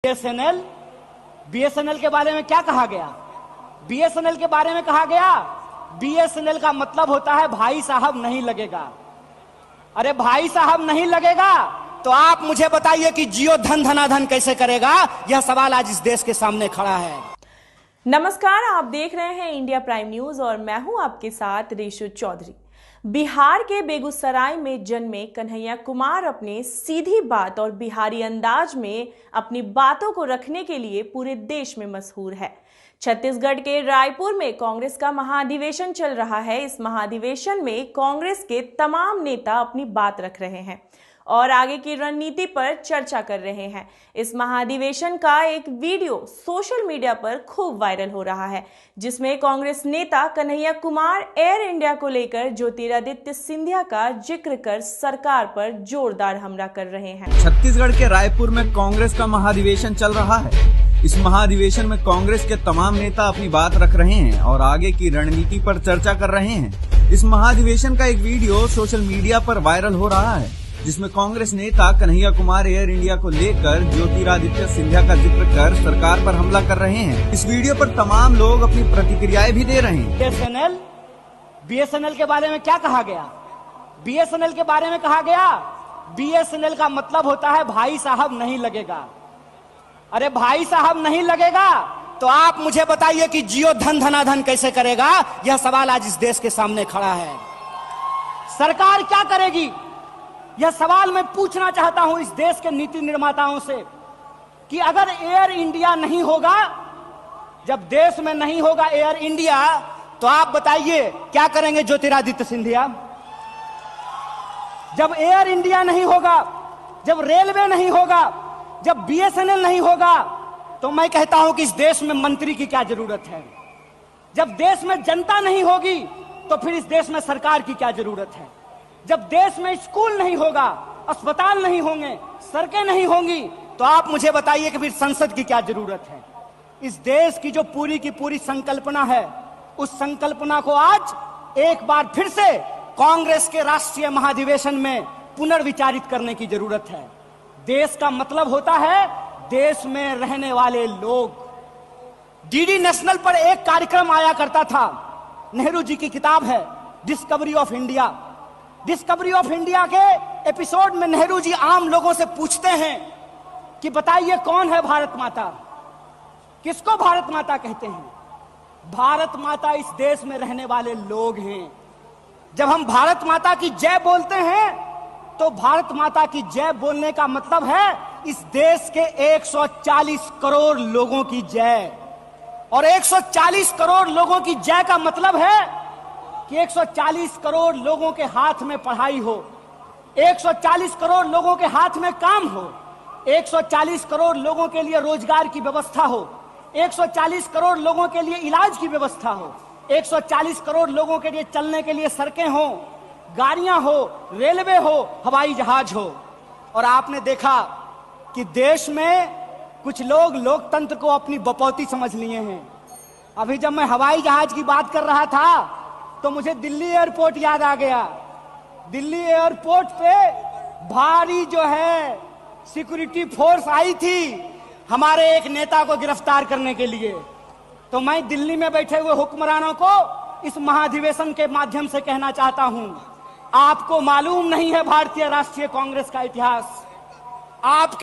BSNL BSNL के बारे में क्या कहा गया? बीएसएनएल के बारे में कहा गया बीएसएनएल का मतलब होता है भाई साहब नहीं लगेगा। अरे भाई साहब नहीं लगेगा तो आप मुझे बताइए कि जियो धन धनाधन कैसे करेगा? यह सवाल आज इस देश के सामने खड़ा है। नमस्कार, आप देख रहे हैं इंडिया प्राइम न्यूज और मैं हूं आपके साथ रेशु चौधरी। बिहार के बेगूसराय में जन्मे कन्हैया कुमार अपने सीधी बात और बिहारी अंदाज में अपनी बातों को रखने के लिए पूरे देश में मशहूर है। छत्तीसगढ़ के रायपुर में कांग्रेस का महाधिवेशन चल रहा है। इस महाधिवेशन में कांग्रेस के तमाम नेता अपनी बात रख रहे हैं और आगे की रणनीति पर चर्चा कर रहे हैं। इस महाधिवेशन का एक वीडियो सोशल मीडिया पर खूब वायरल हो रहा है, जिसमें कांग्रेस नेता कन्हैया कुमार एयर इंडिया को लेकर ज्योतिरादित्य सिंधिया का जिक्र कर सरकार पर जोरदार हमला कर रहे हैं। छत्तीसगढ़ के रायपुर में कांग्रेस का महाधिवेशन चल रहा है। इस महाधिवेशन में कांग्रेस के तमाम नेता अपनी बात रख रहे हैं और आगे की रणनीति पर चर्चा कर रहे हैं। इस महाधिवेशन का एक वीडियो सोशल मीडिया पर वायरल हो रहा है, जिसमें कांग्रेस नेता कन्हैया कुमार एयर इंडिया को लेकर ज्योतिरादित्य सिंधिया का जिक्र कर सरकार पर हमला कर रहे हैं। इस वीडियो पर तमाम लोग अपनी प्रतिक्रियाएं भी दे रहे हैं। बीएसएनएल के बारे में क्या कहा गया? बीएसएनएल के बारे में कहा गया बीएसएनएल का मतलब होता है भाई साहब नहीं लगेगा। अरे भाई साहब नहीं लगेगा तो आप मुझे बताइए कि जियो धन धनाधन कैसे करेगा? यह सवाल आज इस देश के सामने खड़ा है। सरकार क्या करेगी? यह सवाल मैं पूछना चाहता हूं इस देश के नीति निर्माताओं से कि अगर एयर इंडिया नहीं होगा, जब देश में नहीं होगा एयर इंडिया, तो आप बताइए क्या करेंगे ज्योतिरादित्य सिंधिया? जब एयर इंडिया नहीं होगा, जब रेलवे नहीं होगा, जब बीएसएनएल नहीं होगा, तो मैं कहता हूं कि इस देश में मंत्री की क्या जरूरत है? जब देश में जनता नहीं होगी तो फिर इस देश में सरकार की क्या जरूरत है? जब देश में स्कूल नहीं होगा, अस्पताल नहीं होंगे, सड़कें नहीं होंगी, तो आप मुझे बताइए कि फिर संसद की क्या जरूरत है? इस देश की जो पूरी की पूरी संकल्पना है, उस संकल्पना को आज एक बार फिर से कांग्रेस के राष्ट्रीय महाधिवेशन में पुनर्विचारित करने की जरूरत है। देश का मतलब होता है देश में रहने वाले लोग। डीडी नेशनल पर एक कार्यक्रम आया करता था, नेहरू जी की किताब है discovery of India. Discovery of India के एपिसोड में नेहरू जी आम लोगों से पूछते हैं कि बताइए कौन है भारत माता? किसको भारत माता कहते हैं? भारत माता इस देश में रहने वाले लोग हैं। जब हम भारत माता की जय बोलते हैं तो भारत माता की जय बोलने का मतलब है इस देश के 140 करोड़ लोगों की जय। और 140 करोड़ लोगों की जय का मतलब है कि 140 करोड़ लोगों के हाथ में पढ़ाई हो, 140 करोड़ लोगों के हाथ में काम हो, 140 करोड़ लोगों के लिए रोजगार की व्यवस्था हो, 140 करोड़ लोगों के लिए इलाज की व्यवस्था हो, 140 करोड़ लोगों के लिए चलने के लिए सड़कें हो, गाड़ियां हो, रेलवे हो, हवाई जहाज हो। और आपने देखा कि देश में कुछ लोग लोकतंत्र को अपनी बपौती समझ लिए हैं। अभी जब मैं हवाई जहाज की बात कर रहा था तो मुझे दिल्ली एयरपोर्ट याद आ गया। दिल्ली एयरपोर्ट पे भारी जो है सिक्योरिटी फोर्स आई थी हमारे एक नेता को गिरफ्तार करने के लिए। तो मैं दिल्ली में बैठे हुए हुक्मरानों को इस महाधिवेशन के माध्यम से कहना चाहता हूं, आपको मालूम नहीं है भारतीय राष्ट्रीय कांग्रेस का इतिहास। आप